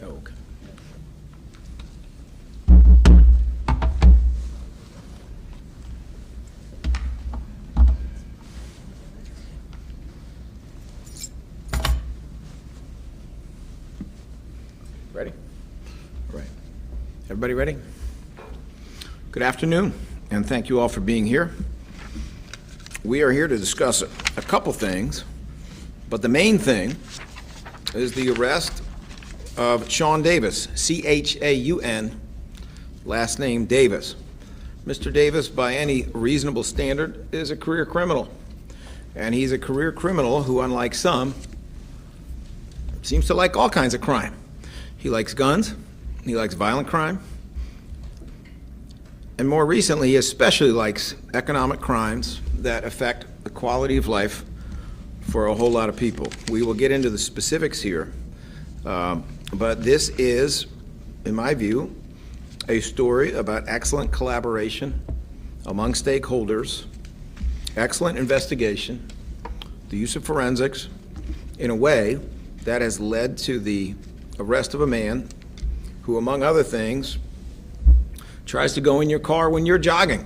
Okay. Ready? All right. Everybody ready? Good afternoon, and thank you all for being here. We are here to discuss a couple things, but the main thing is the arrest of Sean Davis, C-H-A-U-N, last name Davis. Mr. Davis, by any reasonable standard, is a career criminal. And he's a career criminal who, unlike some, seems to like all kinds of crime. He likes guns, he likes violent crime, and more recently, he especially likes economic crimes that affect the quality of life for a whole lot of people. We will get into the specifics here, but this is, in my view, a story about excellent collaboration among stakeholders, excellent investigation, the use of forensics in a way that has led to the arrest of a man who, among other things, tries to go in your car when you're jogging,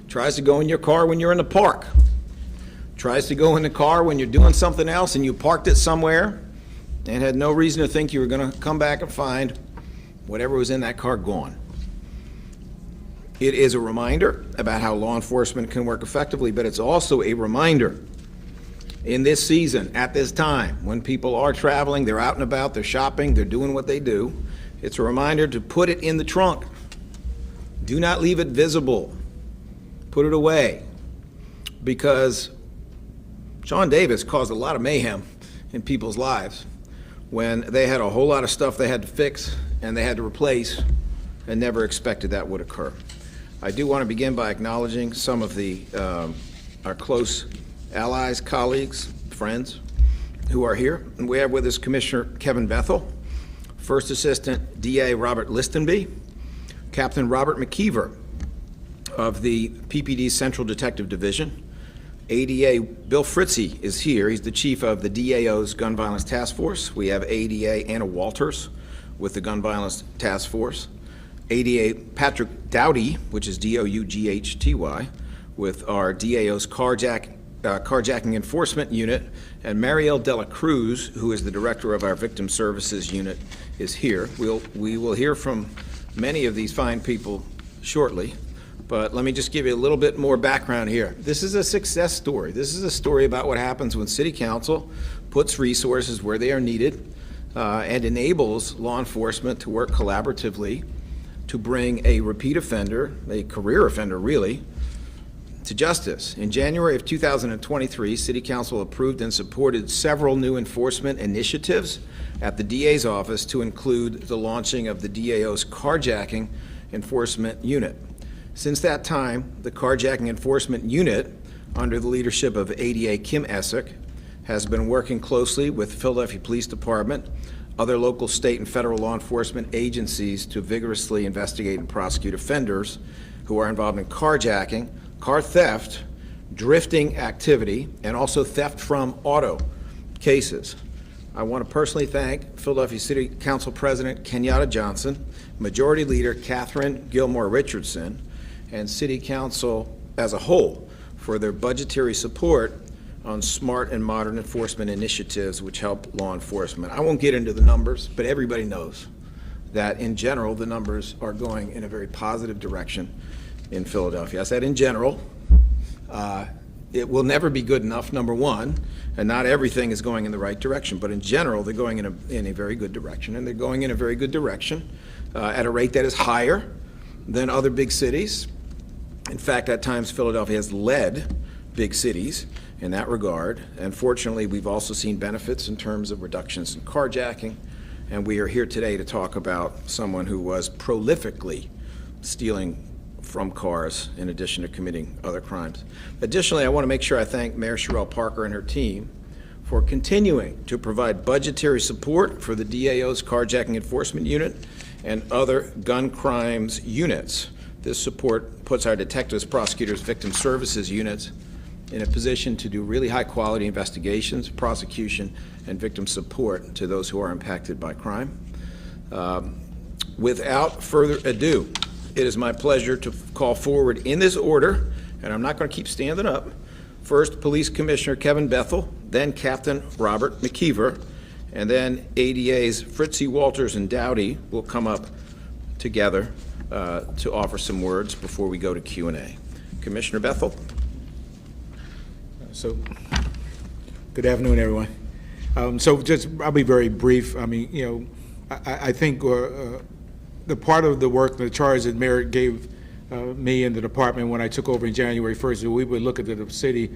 tries to go in your car when you're in the park, tries to go in the car when you're doing something else and you parked it somewhere and had no reason to think you were going to come back and find whatever was in that car gone. It is a reminder about how law enforcement can work effectively, but it's also a reminder in this season, at this time, when people are traveling, they're out and about, they're shopping, they're doing what they do, it's a reminder to put it in the trunk. Do not leave it visible. Put it away. Because Sean Davis caused a lot of mayhem in people's lives when they had a whole lot of stuff they had to fix and they had to replace and never expected that would occur. I do want to begin by acknowledging some of our close allies, colleagues, friends who are here. And we have with us Commissioner Kevin Bethel, First Assistant DA Robert Listenby, Captain Robert McKeever of the PPD Central Detective Division. ADA Bill Fritzy is here. He's the chief of the DAO's Gun Violence Task Force. We have ADA Anna Walters with the Gun Violence Task Force. ADA Patrick Dowdy, which is D-O-U-G-H-T-Y, with our DAO's Carjacking Enforcement Unit, and Marielle Dela Cruz, who is the director of our Victim Services Unit, is here. We will hear from many of these fine people shortly, but let me just give you a little bit more background here. This is a success story. This is a story about what happens when City Council puts resources where they are needed and enables law enforcement to work collaboratively to bring a repeat offender, a career offender really, to justice. In January of 2023, City Council approved and supported several new enforcement initiatives at the DA's office to include the launching of the DAO's Carjacking Enforcement Unit. Since that time, the Carjacking Enforcement Unit, under the leadership of ADA Kim Essick, has been working closely with the Philadelphia Police Department, other local, state, and federal law enforcement agencies to vigorously investigate and prosecute offenders who are involved in carjacking, car theft, drifting activity, and also theft from auto cases. I want to personally thank Philadelphia City Council President Kenyatta Johnson, Majority Leader Catherine Gilmore Richardson, and City Council as a whole for their budgetary support on smart and modern enforcement initiatives which help law enforcement. I won't get into the numbers, but everybody knows that in general the numbers are going in a very positive direction in Philadelphia. I said in general. It will never be good enough, number one, and not everything is going in the right direction, but in general they're going in a very good direction, and they're going in a very good direction at a rate that is higher than other big cities. In fact, at times Philadelphia has led big cities in that regard, and fortunately we've also seen benefits in terms of reductions in carjacking, and we are here today to talk about someone who was prolifically stealing from cars in addition to committing other crimes. Additionally, I want to make sure I thank Mayor Sherelle Parker and her team for continuing to provide budgetary support for the DAO's Carjacking Enforcement Unit and other gun crimes units. This support puts our detectives, prosecutors, victim services units in a position to do really high quality investigations, prosecution, and victim support to those who are impacted by crime. Without further ado, it is my pleasure to call forward in this order, and I'm not going to keep standing up. First, Police Commissioner Kevin Bethel, then Captain Robert McKeever, and then ADA's Fritzie Walters and Dowdy will come up together to offer some words before we go to Q&A. Commissioner Bethel. So, good afternoon, everyone. I'll be very brief. I mean, I think the part of the work, the charge that Mayor gave me and the department when I took over in January 1st, we would look at the city,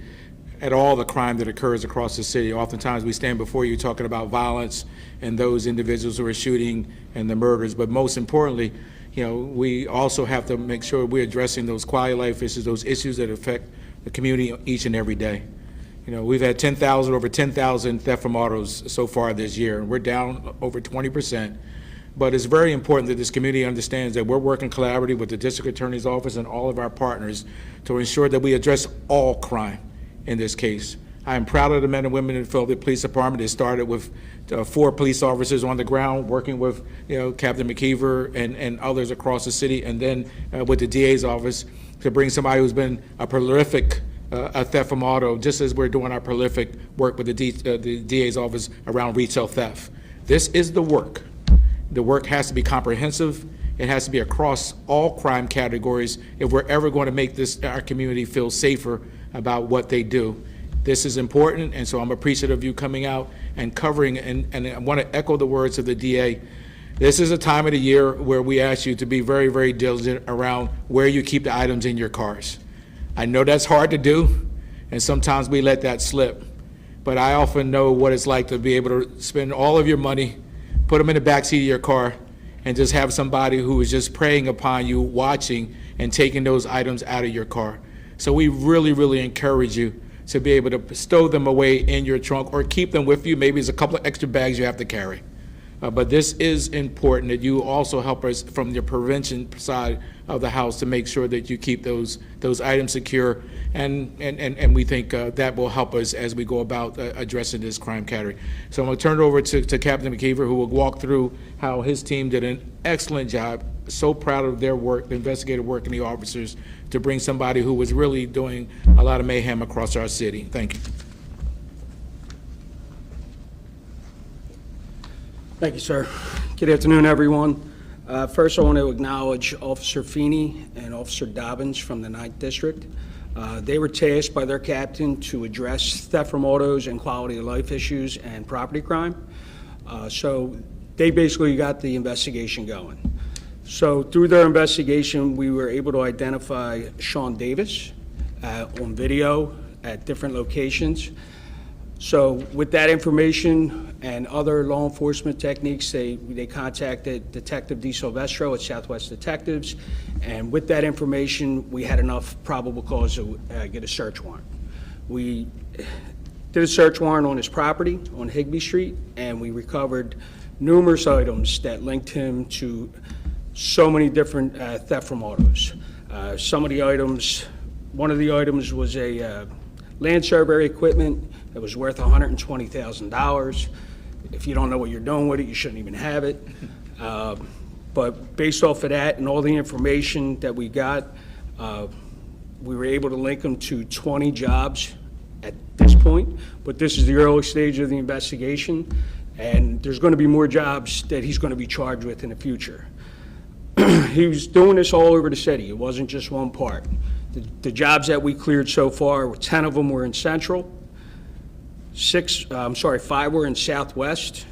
at all the crime that occurs across the city. Oftentimes we stand before you talking about violence and those individuals who are shooting and the murders, but most importantly, we also have to make sure we're addressing those quality of life issues, those issues that affect the community each and every day. We've had over 10,000 theft from autos so far this year, and we're down over 20%. But it's very important that this community understands that we're working collaboratively with the District Attorney's Office and all of our partners to ensure that we address all crime in this case. I am proud of the men and women in the Philadelphia Police Department. It started with 4 police officers on the ground working with Captain McKeever and others across the city, and then with the DA's office to bring somebody who's been a prolific theft from auto, just as we're doing our prolific work with the DA's office around retail theft. This is the work. The work has to be comprehensive. It has to be across all crime categories if we're ever going to make our community feel safer about what they do. This is important, and so I'm appreciative of you coming out and covering, and I want to echo the words of the DA. This is a time of the year where we ask you to be very, very diligent around where you keep the items in your cars. I know that's hard to do, and sometimes we let that slip, but I often know what it's like to be able to spend all of your money, put them in the backseat of your car, and just have somebody who is just preying upon you, watching, and taking those items out of your car. So we really, really encourage you to be able to stow them away in your trunk or keep them with you. Maybe it's a couple of extra bags you have to carry. But this is important that you also help us from your prevention side of the house to make sure that you keep those items secure, and we think that will help us as we go about addressing this crime category. So I'm going to turn it over to Captain McKeever, who will walk through how his team did an excellent job. So proud of their work, the investigative work, and the officers to bring somebody who was really doing a lot of mayhem across our city. Thank you. Thank you, sir. Good afternoon, everyone. First, I want to acknowledge Officer Feeney and Officer Dobbins from the 9th District. They were tasked by their captain to address theft from autos and quality of life issues and property crime. So they basically got the investigation going. So through their investigation, we were able to identify Sean Davis on video at different locations. So with that information and other law enforcement techniques, they contacted Detective DeSilvestro at Southwest Detectives, and with that information, we had enough probable cause to get a search warrant. We did a search warrant on his property on Higbee Street, and we recovered numerous items that linked him to so many different theft from autos. Some of the items, one of the items was a land survey equipment that was worth $120,000. If you don't know what you're doing with it, you shouldn't even have it. But based off of that and all the information that we got, we were able to link them to 20 jobs at this point. But this is the early stage of the investigation, and there's going to be more jobs that he's going to be charged with in the future. He was doing this all over the city. It wasn't just one part. The jobs that we cleared so far, 10 of them were in Central, 5 were in Southwest,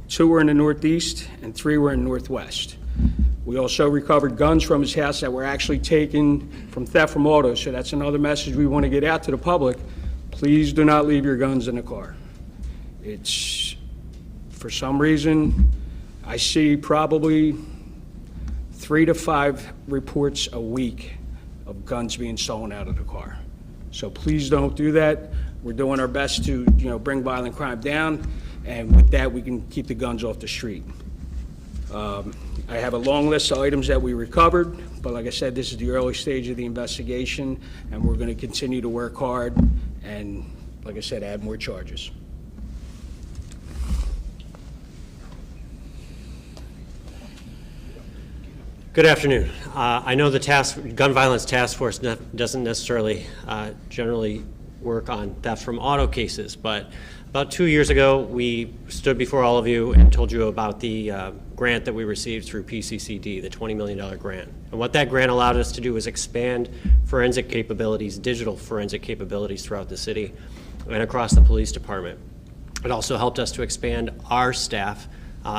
2 were in the Northeast, and 3 were in Northwest. We also recovered guns from his house that were actually taken from theft from autos, so that's another message we want to get out to the public. Please do not leave your guns in the car. It's, for some reason, I see probably 3 to 5 reports a week of guns being stolen out of the car. So please don't do that. We're doing our best to, bring violent crime down, and with that, we can keep the guns off the street. I have a long list of items that we recovered, but like I said, this is the early stage of the investigation, and we're going to continue to work hard and, like I said, add more charges. Good afternoon. I know the gun violence task force doesn't necessarily generally work on theft from auto cases, but about 2 years ago, we stood before all of you and told you about the grant that we received through PCCD, the $20 million grant. And what that grant allowed us to do was expand forensic capabilities, digital forensic capabilities throughout the city and across the police department. It also helped us to expand our staff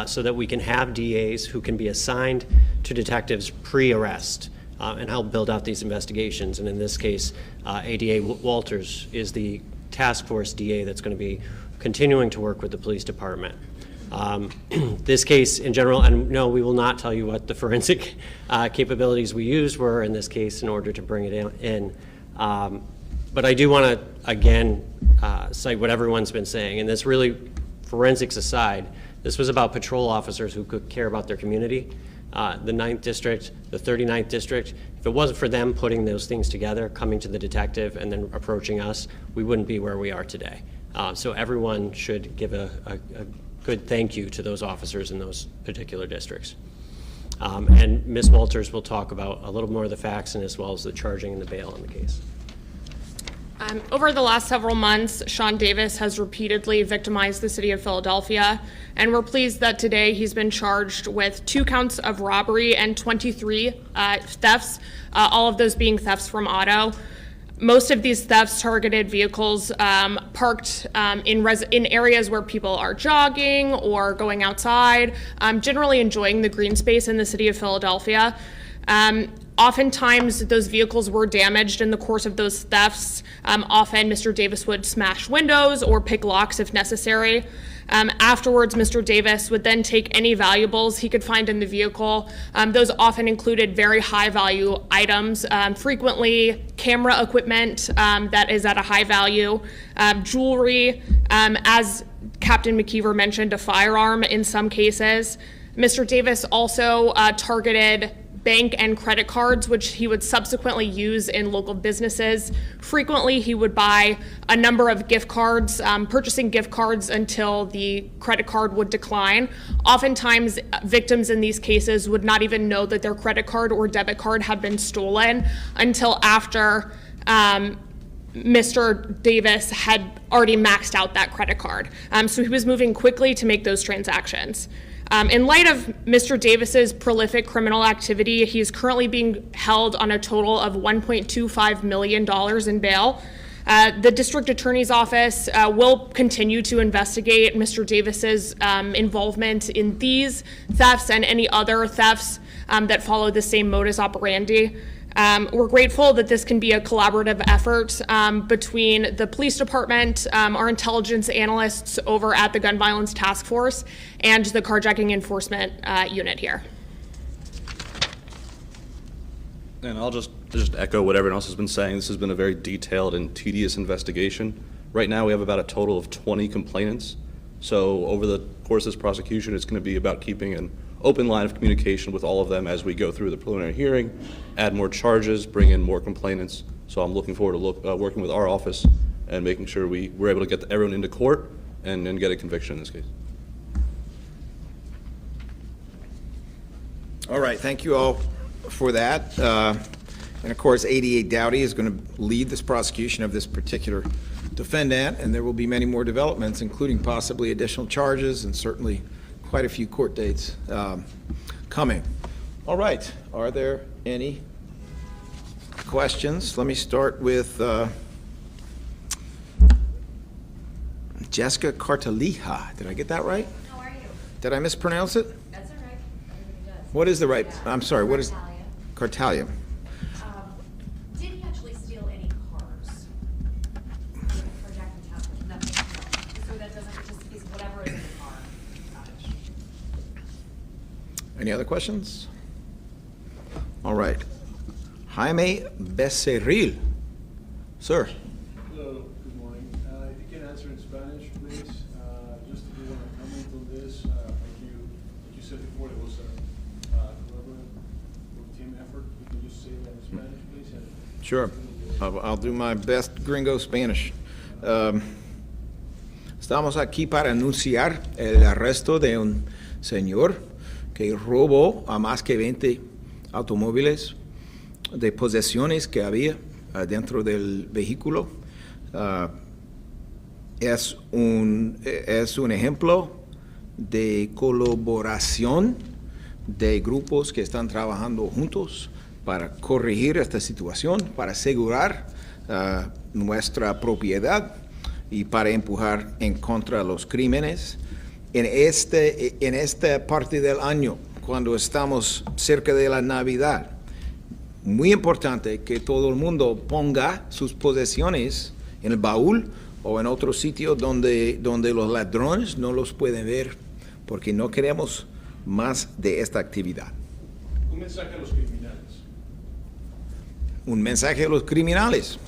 so that we can have DAs who can be assigned to detectives pre-arrest and help build out these investigations. And in this case, ADA Walters is the task force DA that's going to be continuing to work with the police department. This case in general, and no, we will not tell you what the forensic capabilities we used were in this case in order to bring it in. But I do want to, again, cite what everyone's been saying, and this really, forensics aside, this was about patrol officers who could care about their community. The 9th District, the 39th District, if it wasn't for them putting those things together, coming to the detective and then approaching us, we wouldn't be where we are today. So everyone should give a good thank you to those officers in those particular districts. And Ms. Walters will talk about a little more of the facts and as well as the charging and the bail in the case. Over the last several months, Sean Davis has repeatedly victimized the city of Philadelphia, and we're pleased that today he's been charged with 2 counts of robbery and 23 thefts, all of those being thefts from auto. Most of these thefts targeted vehicles parked in areas where people are jogging or going outside, generally enjoying the green space in the city of Philadelphia. Oftentimes, those vehicles were damaged in the course of those thefts. Often, Mr. Davis would smash windows or pick locks if necessary. Afterwards, Mr. Davis would then take any valuables he could find in the vehicle. Those often included very high-value items, frequently camera equipment that is at a high value, jewelry, as Captain McKeever mentioned, a firearm in some cases. Mr. Davis also targeted bank and credit cards, which he would subsequently use in local businesses. Frequently, he would buy a number of gift cards, purchasing gift cards until the credit card would decline. Oftentimes, victims in these cases would not even know that their credit card or debit card had been stolen until after Mr. Davis had already maxed out that credit card. So he was moving quickly to make those transactions. In light of Mr. Davis's prolific criminal activity, he's currently being held on a total of $1.25 million in bail. The district attorney's office will continue to investigate Mr. Davis's involvement in these thefts and any other thefts that follow the same modus operandi. We're grateful that this can be a collaborative effort between the police department, our intelligence analysts over at the Gun Violence Task Force, and the carjacking enforcement unit here. And I'll just echo what everyone else has been saying. This has been a very detailed and tedious investigation. Right now, we have about a total of 20 complainants. So over the course of this prosecution, it's going to be about keeping an open line of communication with all of them as we go through the preliminary hearing, add more charges, bring in more complainants. So I'm looking forward to working with our office and making sure we're able to get everyone into court and get a conviction in this case. All right, thank you all for that. And of course, ADA Dowdy is going to lead this prosecution of this particular defendant, and there will be many more developments, including possibly additional charges and certainly quite a few court dates coming. All right, are there any questions? Let me start with Jessica Cartalija. Did I get that right? How are you? Did I mispronounce it? That's all right. Everybody does. What is the right, Yeah. I'm sorry, what is? Cartalia. Cartalia. Did he actually steal any cars? Carjacking task force? Nothing, no. So that doesn't, just is whatever is in the car. Got it. Any other questions? All right. Jaime Becerril. Sir. Hello, good morning. If you can answer in Spanish, please, just to give a comment on this. Like you said before, it was a collaborative team effort. You can just say that in Spanish, please. And Sure. I'll do my best gringo Spanish. Estamos aquí para anunciar el arresto de un señor que robó a más que 20 automóviles, de posesiones que había dentro del vehículo. Es un ejemplo de colaboración de grupos que están trabajando juntos para corregir esta situación, para asegurar nuestra propiedad y para empujar en contra de los crímenes. En esta parte del año, cuando estamos cerca de la Navidad, muy importante que todo el mundo ponga sus posesiones en el baúl o en otro sitio donde los ladrones no los pueden ver, porque no queremos más de esta actividad. Un mensaje a los criminales. Un mensaje a los criminales.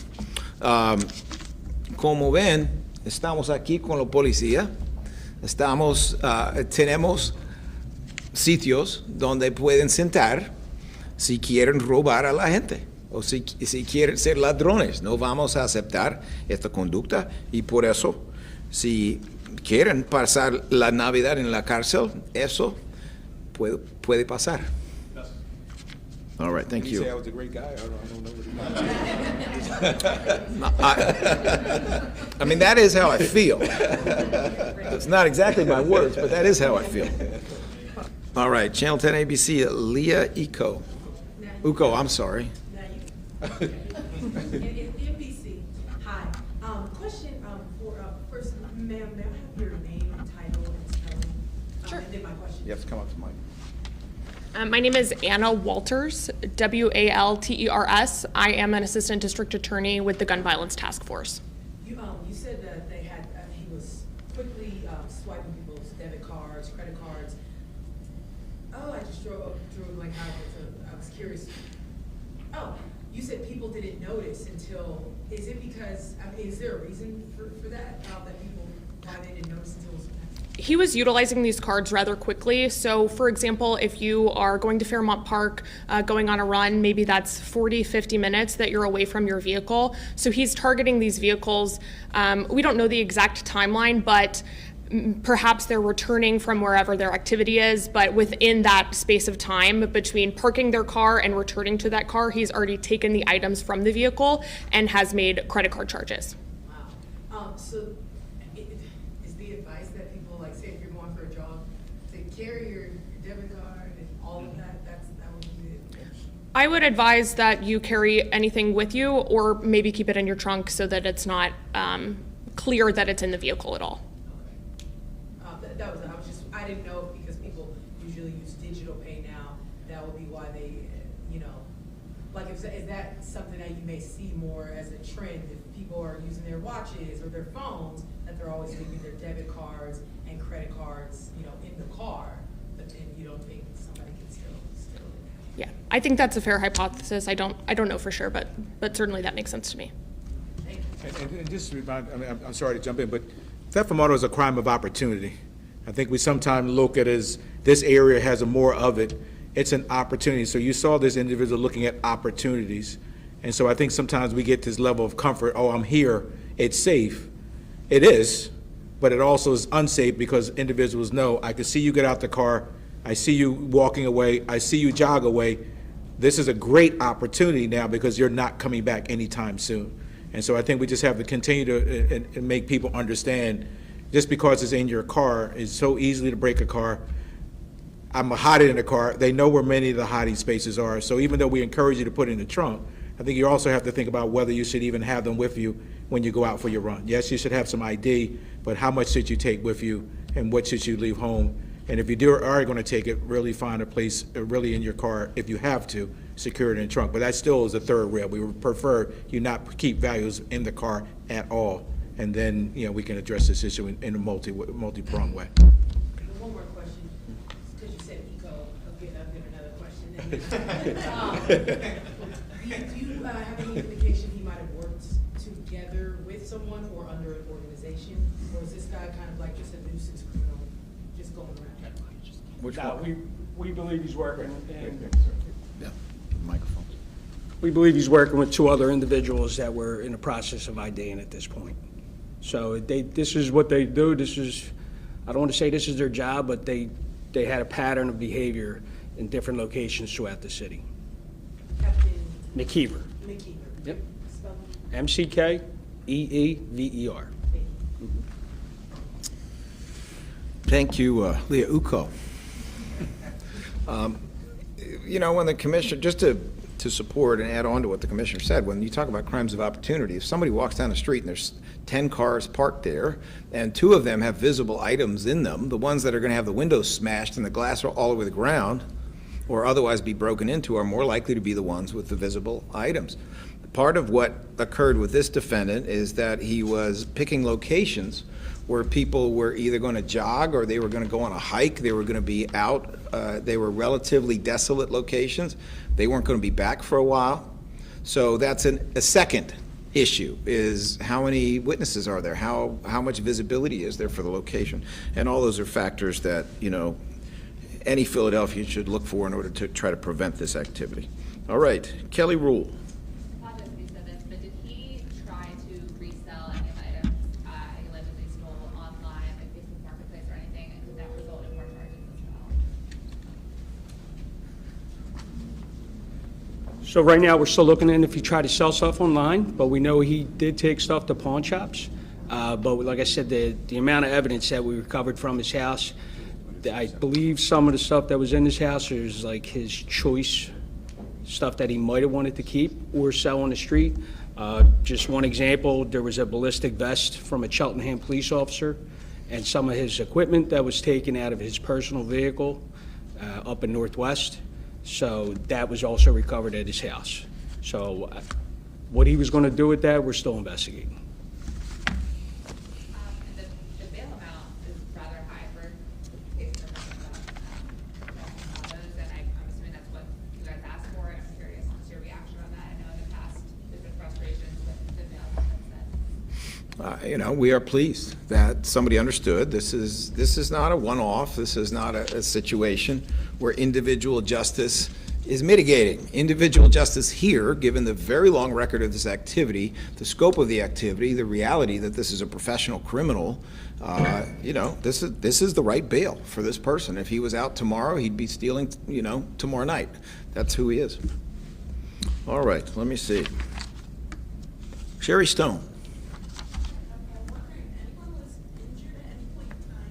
Como ven, estamos aquí con la policía. Tenemos sitios donde pueden sentar si quieren robar a la gente o si quieren ser ladrones. No vamos a aceptar esta conducta y por eso, si quieren pasar la Navidad en la cárcel, eso puede pasar. Gracias. All right, thank you. I was a great guy. I don't know what I mean, that is how I feel. It's not exactly my words, but that is how I feel. All right, Channel 10 ABC, Leah Uko, I'm sorry. NBC, hi. Question for, first, ma'am, may I have your name, title, and spelling? Sure. And then my question. You have to come up to mic. My name is Anna Walters, Walters. I am an assistant district attorney with the Gun Violence Task Force. You said that they had, he was quickly swiping people's debit cards, credit cards. Oh, I just drew a blank out, so I was curious. Oh, you said people didn't notice until, is it because, I mean, is there a reason for that, that people, why they didn't notice until it was? He was utilizing these cards rather quickly. So for example, if you are going to Fairmont Park, going on a run, maybe that's 40, 50 minutes that you're away from your vehicle. So he's targeting these vehicles. We don't know the exact timeline, but perhaps they're returning from wherever their activity is, but within that space of time between parking their car and returning to that car, he's already taken the items from the vehicle and has made credit card charges. Wow. So is the advice that people, like, say if you're going for a jog, to carry your debit card and all of that, that would be it? I would advise that you carry anything with you or maybe keep it in your trunk so that it's not clear that it's in the vehicle at all. That was, I didn't know if because people usually use digital pay now, that would be why they, like, is that something that you may see more as a trend, if people are using their watches or their phones, that they're always leaving their debit cards and credit cards, in the car, but then you don't think somebody can still it? Yeah, I think that's a fair hypothesis. I don't know for sure, but certainly that makes sense to me. Thank you. And just to remind, I'm sorry to jump in, but theft from auto is a crime of opportunity. I think we sometimes look at it as this area has a more of it. It's an opportunity. So you saw this individual looking at opportunities. And so I think sometimes we get this level of comfort, oh, I'm here, it's safe. It is, but it also is unsafe because individuals know, I can see you get out the car, I see you walking away, I see you jog away. This is a great opportunity now because you're not coming back anytime soon. And so I think we just have to continue to and make people understand, just because it's in your car, it's so easily to break a car. I'm hiding in the car. They know where many of the hiding spaces are. So even though we encourage you to put it in the trunk, I think you also have to think about whether you should even have them with you when you go out for your run. Yes, you should have some ID, but how much should you take with you and what should you leave home? And if you are going to take it, really find a place really in your car, if you have to, secure it in the trunk. But that still is a third rail. We would prefer you not keep valuables in the car at all. And then, we can address this issue in a multi-pronged way. One more question, because you said eco, I'll get another question. Do you have any indication he might have worked together with someone or under an organization? Or is this guy kind of like just a nuisance criminal, just going around? Which No, one? we believe he's working, and Yeah, microphone. we believe he's working with two other individuals that we're in the process of IDing at this point. So this is what they do. I don't want to say this is their job, but they had a pattern of behavior in different locations throughout the city. McKeever. McKeever. Yep. Spell it. McKeever. Thank you, Leah Uko. You know, when the commissioner, just to support and add on to what the commissioner said, when you talk about crimes of opportunity, if somebody walks down the street and there's 10 cars parked there, and 2 of them have visible items in them, the ones that are going to have the windows smashed and the glass all over the ground, or otherwise be broken into, are more likely to be the ones with the visible items. Part of what occurred with this defendant is that he was picking locations where people were either going to jog or they were going to go on a hike, they were going to be out, they were relatively desolate locations, they weren't going to be back for a while. So that's a second issue, is how many witnesses are there, how much visibility is there for the location, and all those are factors that, you know, any Philadelphian should look for in order to try to prevent this activity. All right, Kelly Rule. I apologize if you said this, but did he try to resell any of the items he allegedly stole online, like Facebook Marketplace or anything, and did that result in more charges as well? So right now, we're still looking in if he tried to sell stuff online, but we know he did take stuff to pawn shops. But like I said, the amount of evidence that we recovered from his house, I believe some of the stuff that was in his house is like his choice stuff that he might have wanted to keep or sell on the street. Just one example, there was a ballistic vest from a Cheltenham police officer and some of his equipment that was taken out of his personal vehicle up in Northwest. So that was also recovered at his house. So what he was going to do with that, we're still investigating. And the bail amount is rather high for cases that are those, and I'm assuming that's what you guys asked for, and I'm curious what's your reaction on that. I know in the past there's been frustrations with the bail since then. You know, we are pleased that somebody understood this is not a one-off. This is not a situation where individual justice is mitigating. Individual justice here, given the very long record of this activity, the scope of the activity, the reality that this is a professional criminal, you know, this is the right bail for this person. If he was out tomorrow, he'd be stealing, you know, tomorrow night. That's who he is. All right, let me see. Sherry Stone. I'm wondering, anyone was injured at any point in time?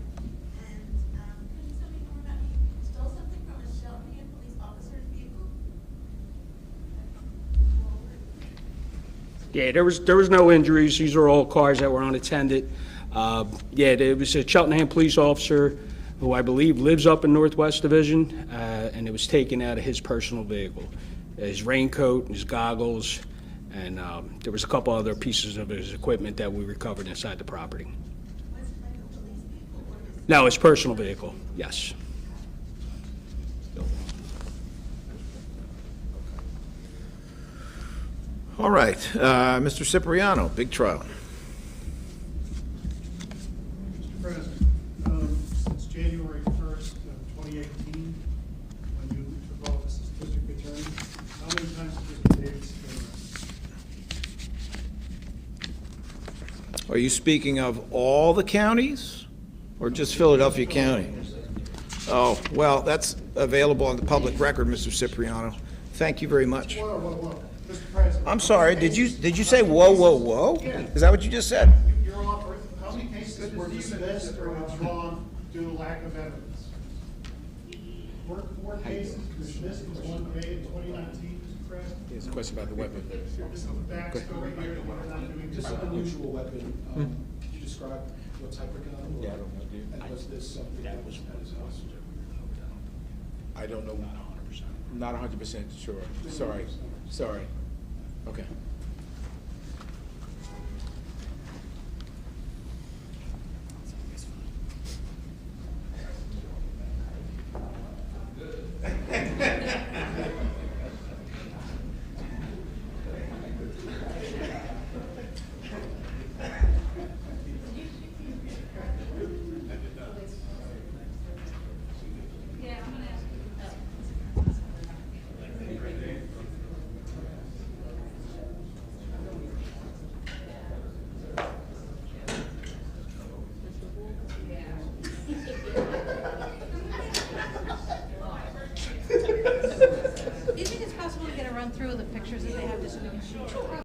And could you tell me more about, he stole something from a Cheltenham police officer's vehicle? Yeah, there was no injuries. These are all cars that were unattended. Yeah, there was a Cheltenham police officer who I believe lives up in Northwest Division, and it was taken out of his personal vehicle. His raincoat, his goggles, and there was a couple other pieces of his equipment that we recovered inside the property. Was it like a police vehicle or his? No, his personal vehicle, yes. All right, Mr. Cipriano, big trial. Mr. President, since January 1st of 2018, when you took office as district attorney, how many times has Mr. Davis been arrested? Are you speaking of all the counties or just Philadelphia County? Oh, well, that's available on the public record, Mr. Cipriano. Thank you very much. Whoa, whoa, whoa. Mr. President. I'm sorry, did you say whoa, whoa, whoa? Is that what you just said? Your Honor, how many cases were dismissed or withdrawn due to lack of evidence? Four cases dismissed in one day in 2019, Mr. President? There's a question about the weapon. This is the backstory here that we're not doing. This is an unusual weapon. Could you describe what type of gun? Yeah, I don't know. And was this something that was at his house? I don't know. Not 100% sure. Sorry. Okay. through the pictures that they have just so we can